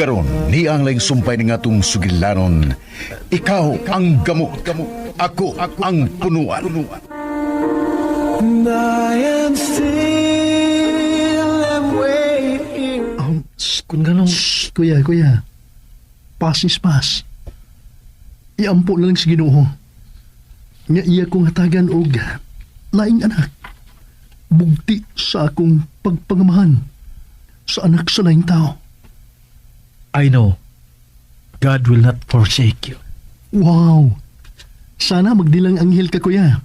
Karon ni ang laing sumpay ni ngatong sugilanon. Ikaw ang gamot, ako ang punuan. And I am still waiting. Kung ganong, kuya, pasis pas. Iampo na lang sa Ginoo. Nga iya kong hatagan og laing anak. Bugti sa akong pagpangamahan sa anak sa laing tao. I know. God will not forsake you. Wow! Sana magdilang anghel ka, kuya.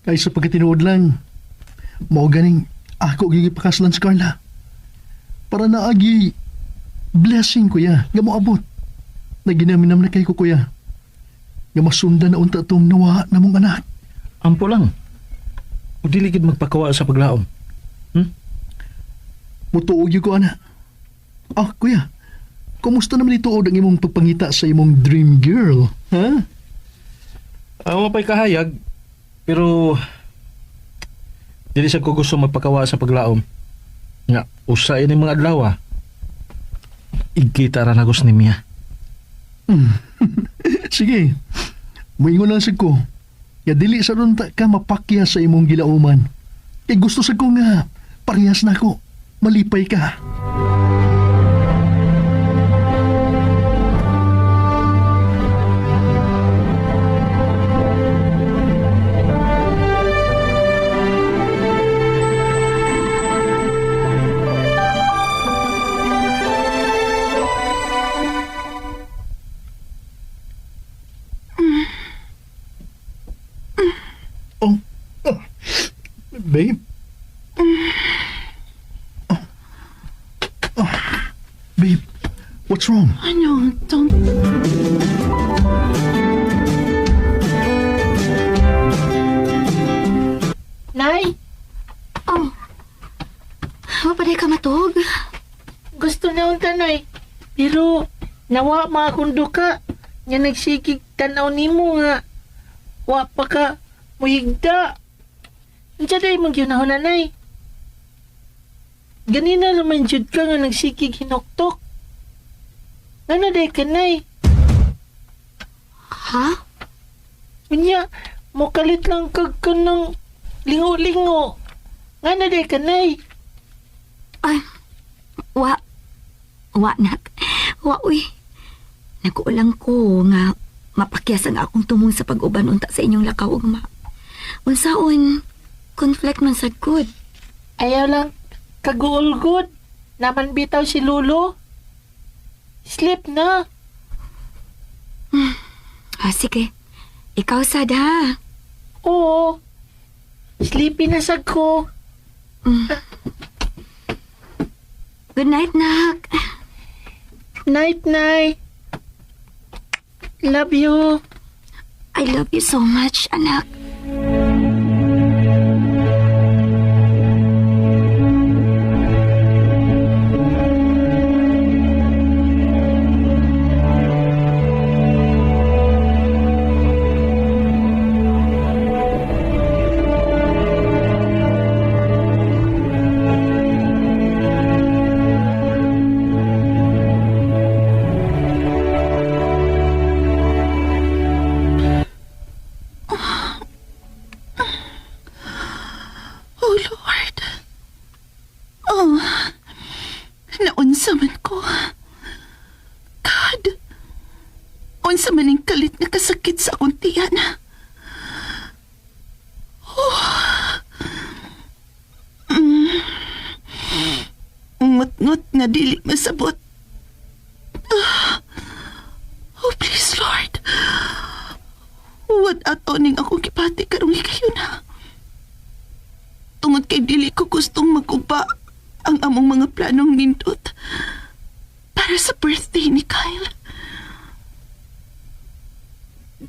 Kaysa pagkatinuod lang, mao ganing ako gigipakaslan sa Carla. Para naagi blessing, kuya, nga moabot. Naginaminam na kay ko, kuya. Nga masundan na unta itong nawa na mong anak. Ampo lang. O diligid magpakawa sa paglaom. Mutuog ko, anak. Ah, kuya, kumusta naman ituod ang imong pagpangita sa imong dream girl, ha? Mapay kahayag, pero dili sa ko gusto magpakawa sa paglaom. Nga, usain ni mga adlaw. Igkita ra na gusto ni Mia. Sige, moingon lang sa ko. Ya dili sa ron ka mapakya sa imong gilauman. Kay gusto sa ko nga, parehas na ko. Malipay ka. Babe? Babe, what's wrong? Ano, don't... Nay, Oh. Mapaday ka matog? gusto na unta nay. Pero nawa mga kundo ka. Nga nagsikig tanaw nimo nga. Wa pa ka muhigda. Unsa day mong ginahon nanay? Ganina naman jud ka nga nagsikig hinoktok. Ano day ka nay? Ha? Unya, mukalit lang kag ka ng lingo-lingo. Nga na day ka nay? Ay, wa nak. Wa, uy. Nakuulang ko nga mapakyas ang akong tumong sa pag-uban unta sa inyong lakaw ugma. Unsaon, conflict man sad good. Ayaw lang kaguulgod. Naman bitaw si Lulo. Sleep na. Sige. Ikaw sad ha. Oo. Sleepy na sad ko. Good night, nak. Night, night. Love you. I love you so much, anak. Oh, Lord. Oh, naunsa man ko. God, unsa man ang kalit nga kasakit sa akong tiyan. Ngut-ngut nga dili masabot. Oh, please, Lord. What ato ning akong kipati karong ikayo na. Tungod kay dili ko gustong maguba ang among mga planong nindot para sa birthday ni Kyle.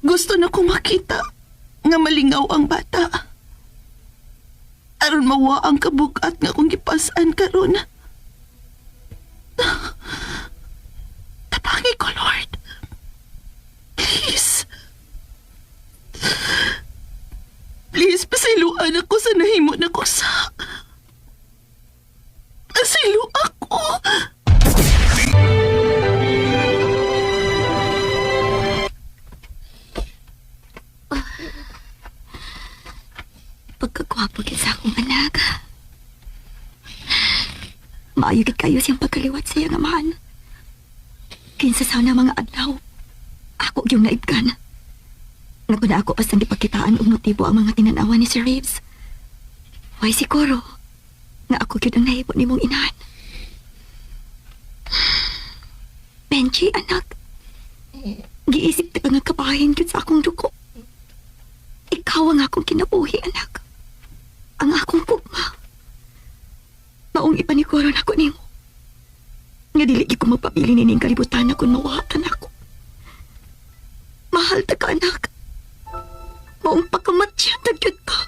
Gusto na kong makita nga malingaw ang bata. Aron mawa ang kabugat nga kung gipasan karon. Tabangi ko, Lord. Please. Please, pasiluan ako sa nahimo na ko sa... Pasilu ako. pagkagwapo gid sa akong anak. Maayo gid kayo siyang pagkaliwat sa iyang amahan. Kinsa sana mga adlaw, ako yung naibkan. Naguna ako pasang gipakitaan og motibo ang mga tinanawan ni Sir Reeves. Why siguro nga ako gyud ang nahimo nimong inahan. Benji, anak. Giisip ka nga kabahin gyud sa akong duko. Ikaw ang akong kinabuhi, anak. Ang akong pugma. Maong ipaniguron ako nimo. Nga dili gyud ko magpapili nining kalibutan na kung mawatan ako. Mahal ta ka, anak. Maong pagkamatya na gyud ka.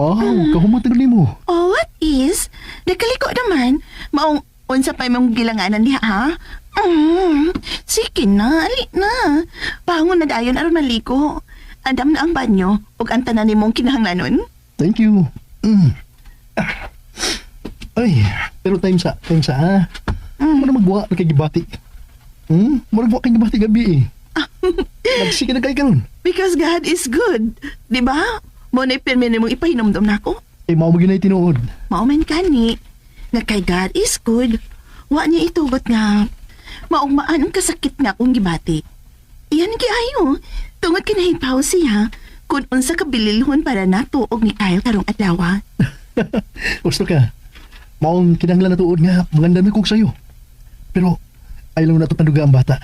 Wow, kahumatag ni mo. Oh, what is? Nakaliko naman. Maong unsa pa imong gilanganan diha, ha? Sige na, ali na. Pangon na dayon aron maliko. Andam na ang banyo ug ang tanan nimong kinahanglanon. Thank you. Ay, pero time sa, ha? Muna magbuha na kay gibati. Muna magbuha kay gibati gabi eh. Nagsige na kay karon. Because God is good. Di ba? Mo na ipirmi nimong ipahinomdom na ako. Eh, mao mo ginay tinuod. Mauman ka ni. Nga kay God is good. Wa niya itugot nga. Maugmaan ang kasakit nga kung gibati. Iyan ayo. Tungod kinahipaw siya. Kung unsa kabililhon para nato og ni Kyle karong adlaw. Gusto ka? Maong kinahanglan na tuod nga, maganda na kong sa'yo. Pero, ayaw lang na ito panuga ang bata.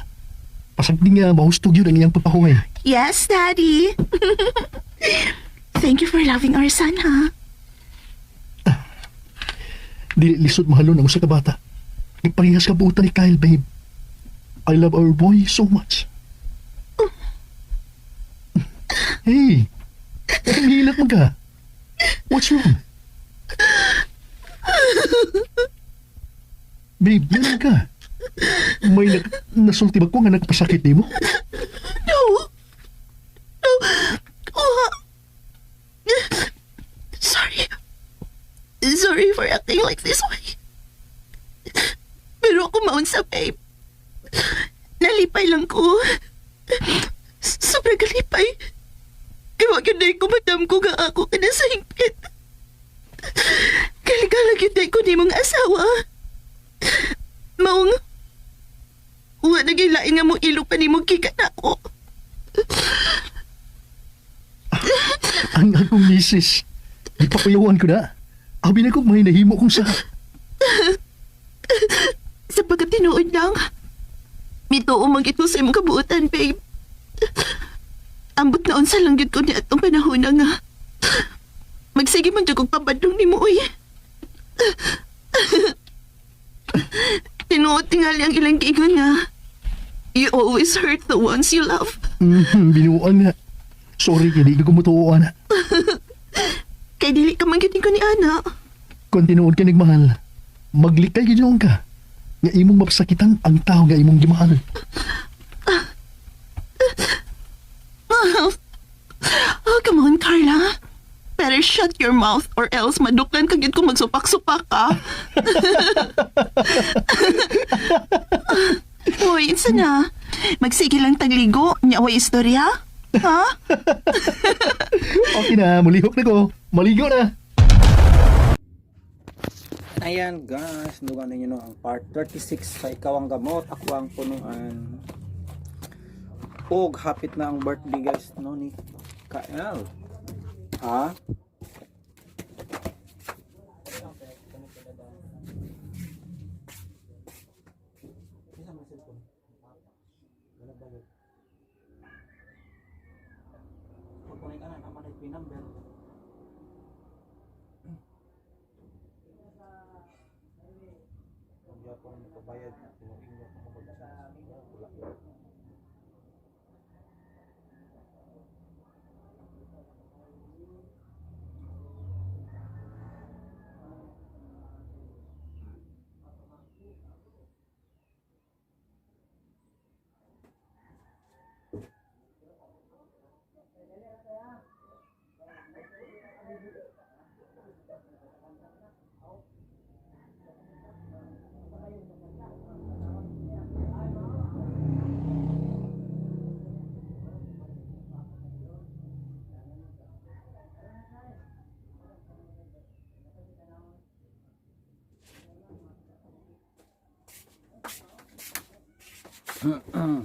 Pasagdi nga, mahustog yun ang iyang papahuway. Yes, Daddy. Thank you for loving our son, ha? Dili lisod mahalon ang usa ka bata. Nagparehas ka buutan ni Kyle, babe. I love our boy so much. Hey, nahihilat mo ka. What's wrong? Babe, naman ka. May nasulti ba ko nga nagpasakit di mo? No. No. Oh. Sorry. Sorry for acting like this way. Pero ako maunsa, babe. Nalipay lang ko. Sobrang kalipay. Kaya yun na ko madam ko nga ako ka na sa hingpit. Kaligalag yun na ko ni mong asawa. Maong, huwa nagilain nga mong ilo pa ni mong kikat ako. Ang akong misis. Ipapayawan ko na. Abi na kong may nahimo kong sa... Sa pagkatinuod lang, mituo mag ito sa imong kabuutan, babe. Ambot na unsa lang yun ko ni atong panahon na nga. Magsige man dyan kong pabadong ni mo, uy. Tinuot tingali ang ilang giingon nga. You always hurt the ones you love. Binuan nga. Sorry, hindi ka kumutuoan na. Kay dili ka man giting ko ni Ana. Kung tinuod ka nagmahal, maglikay ka dyan ka. Nga imong mapasakitan ang tao nga imong gimahal. Oh, come on, Carla. Better shut your mouth or else maduklan ka gid ko magsupak-supak ka. Uy, insa na? Magsige lang tagligo, nya way istorya? Ha? Okay na, mulihok na ko. Maligo na. Ayan guys, dugan ninyo no, ang part 36 sa Ikaw ang Gamot, Ako ang Punuan. Og hapit na ang birthday guys no ni Kyle. Ha? Ano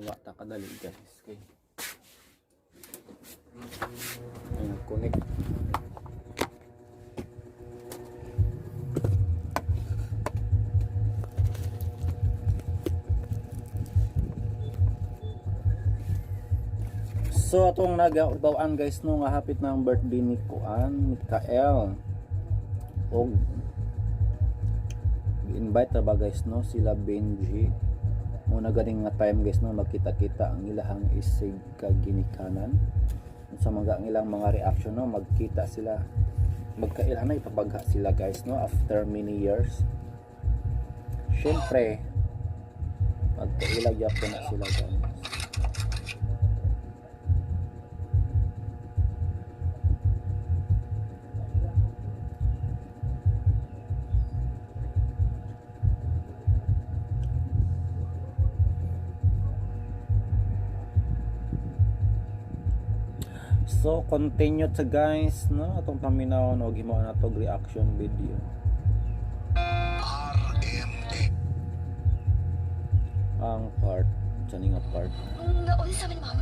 wa ta kadali guys kay. Ayun, connect. So atong nagaubawan guys no nga hapit na ang birthday ni Kuan, ni Kael. Og invite ta ba guys no sila Benji. Muna ganing nga time guys no magkita-kita ang ilahang isig kaginikanan. Sa mga ang ilang mga reaction no magkita sila magkailan na ipabagha sila guys no after many years. Syempre magkailagyak ko na sila guys. So continue sa guys no atong paminaw og himo na to reaction video. Ang part sa nga part. Naon sa amin, ma'am.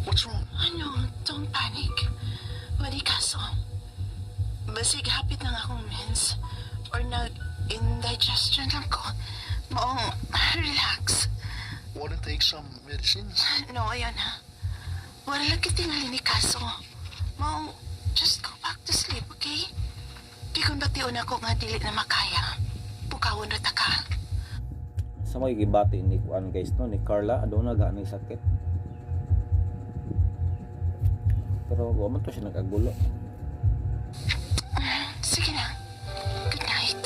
What's wrong? Ano, don't panic. Manikaso. Basig hapit na nga akong mens. Or nag-indigestion lang ko. Maong relax. Wanna take some medicines? No, ayan ha. Wala lagi tingali ni Kaso. Maong just go back to sleep, okay? Di kung batiyon ako nga dili na makaya. Pukawon na ta ka. Sa mga gibati ni Kuan guys no ni Carla ado na gaano sakit. Pero wa man to siya nagagulo. Sige na. Good night.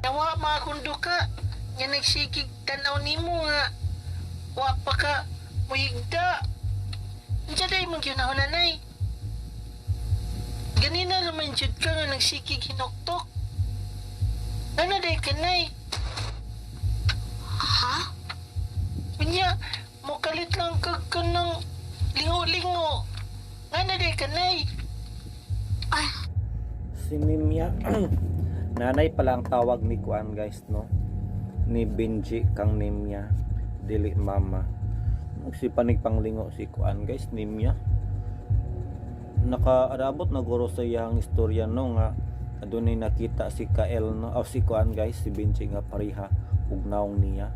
Nawa mga kundo ka. Nga nagsigig tanaw nimo nga. Wa pa ka muhigda. Diyan day mong yun ako nanay. Ganina naman jud ka nga nagsigig hinoktok. Ano day kanay? Ha? Kunya, mukalit lang ka ng lingo-lingo. Ano day kanay? Si Mimya nanay pala ang tawag ni Kuan guys no ni Benji kang Mimya dili mama. Nagsipanig panglingo si Kuan guys Mimya. Nakaarabot na guro sa iyang istorya no nga adunay nakita si Kael no o si Kuan guys si Benji nga pariha ug naong niya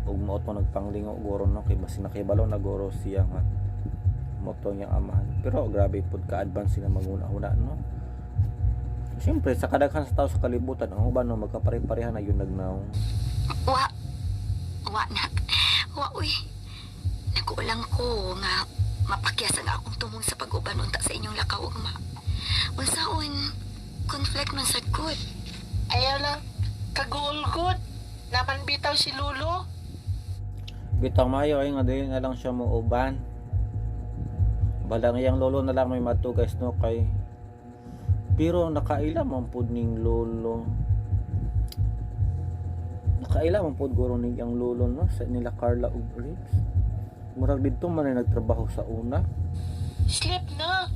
ug moto nagpanglingo guro no kay basi nakibalo na guro siya nga moto niyang amahan. Pero grabe pud ka advance sila maguna-una no. Siyempre sa kadaghan sa tao sa kalibutan ang uban no magkapare-pareha na yun nagnaong. Wa nak. Wa uy. Nakulang ko nga mapakyasan akong tumong sa pag-uban unta sa inyong lakaw ug ma. Unsaon conflict man sad good. Ayaw lang kagulgod. Naman bitaw si Lulo. Bitang mayo ay nga dili na lang siya mo uban. Balang iyang lolo na lang may madto guys no kay pero nakaila man pud ning lolo. Nakaila man pud guro ning yang lolo no sa nila Carla ug Riggs. Murag didto man ay nagtrabaho sa una. Sleep na.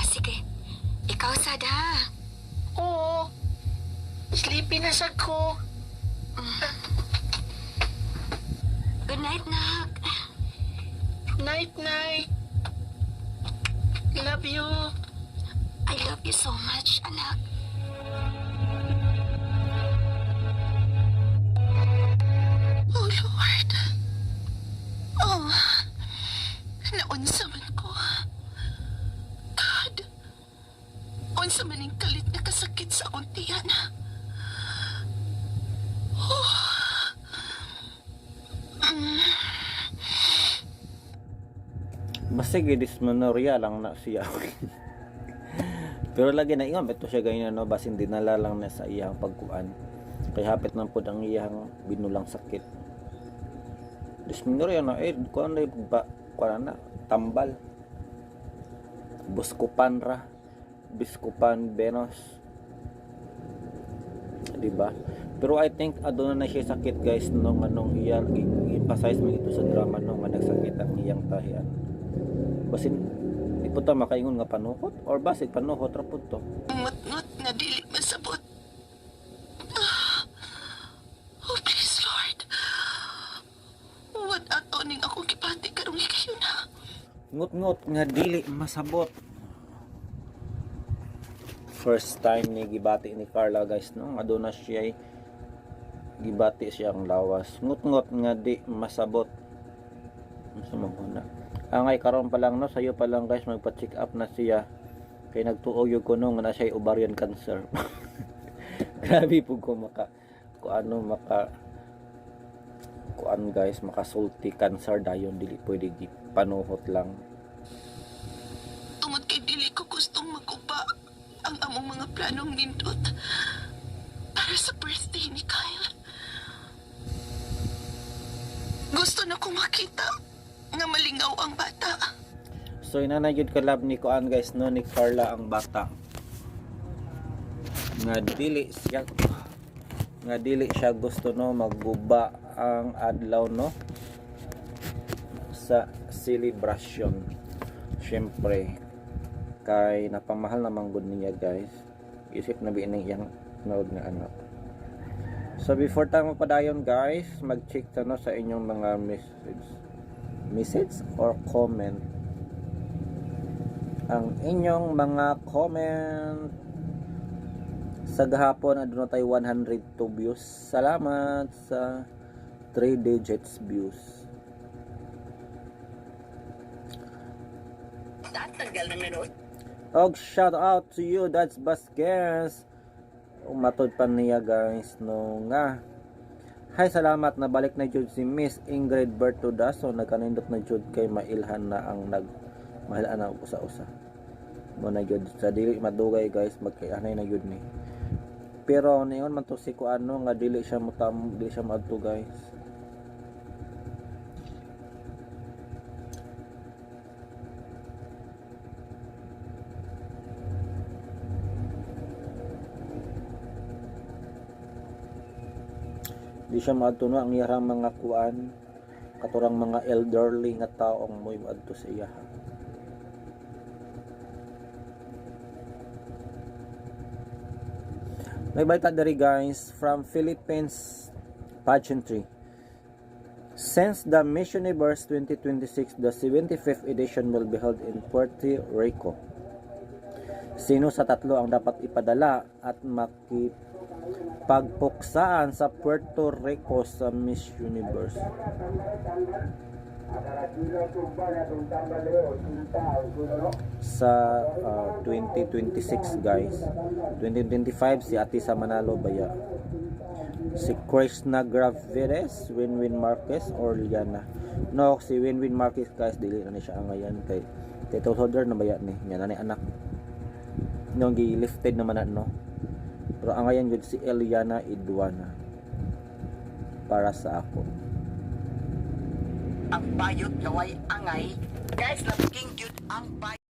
Sige. Ikaw sad ha. Oo. Sleepy na sad ko. Good night, nak. Night, night. Love you. I love you so much, anak. Oh, Lord. Oh, naunsa man ko. God. Unsa man yung kalit na kasakit sa akong tiyan. Oh. Basta gidismenorrhea lang na siya. Pero lagi na ingon beto siya ganyan no basin dinala lang na sa iyang pagkuan. Kay hapit man pud ang iyang binulang sakit. Dysmenorrhea na kuan na ba kuan na tambal. Buskupan ra. Biskupan Venus, diba? Pero I think aduna na siya sakit guys nung anong iyang emphasize mo ito sa drama nung nga nagsakit ang iyang tahian. Basin di po ta makaingon nga panuhot or basig panuhot ra pud to. Ngot-ngot nga dili masabot. Oh, please, Lord. What ato ning akong gipati karong hikayon na? Ngut-ngut nga dili masabot. First time ni gibati ni Carla guys no, aduna siya gibati siyang lawas. Ngut-ngut nga di masabot. Sumaguna. Angay karon pa lang no, sayo pa lang guys magpa-check up na siya. Kay nagtuog yung kuno nga na siya ovarian cancer. Grabe po ko kuan guys, makasulti cancer dayon dili pwede panuhot lang. Tungod kay dili ko gustong maguba ang among mga planong nindot para sa birthday ni Kyle. Gusto na kong makita nga malingaw ang bata. So inanayod ko love ni kuan guys no, ni Carla ang bata. Nga dili siya gusto no magguba ang adlaw no sa celebration. Syempre kay napamahal naman gud niya guys. Isip na bining iyang nood nga anak. So before tayo magpadayon guys, mag-check no sa inyong mga message or comment. Ang inyong mga comment sa gahapon aduna tayo 102 views. Salamat sa 3 digits views. Tatanggal ng nanood. Og shout out to you, that's Vasquez. Umatod pa niya guys no nga. Hi, salamat na balik na jud si Miss Ingrid Bertudaso, nagkanindot na jud kay mailhan na ang mahilaan na usa-usa. Mo na jud sa dili madugay guys, magkaanay na jud ni. Pero niyon man to si kuano nga dili siya maadto guys. Di siya maadto no ang iyang mga kuan katurang mga elderly nga taong moy maadto sa iya. May balita diri guys from Philippines Pageantry. Since the Miss Universe 2026, the 75th edition will be held in Puerto Rico. Sino sa tatlo ang dapat ipadala at makipagpuksaan sa Puerto Rico sa Miss Universe? Sa 2026 guys. 2025 si Atisa Manalo baya? Si Krishna Gravides, Winwin Marquez or Liana? No, si Winwin Marquez guys dili na ni siya ngayon kay title holder na baya ni nya na ni anak. Nung gi-lifted naman na no. Pero ang ngayon yun si Eliana Idwana para sa ako. Ang bayot laway angay, guys, nabiging yun ang bayot.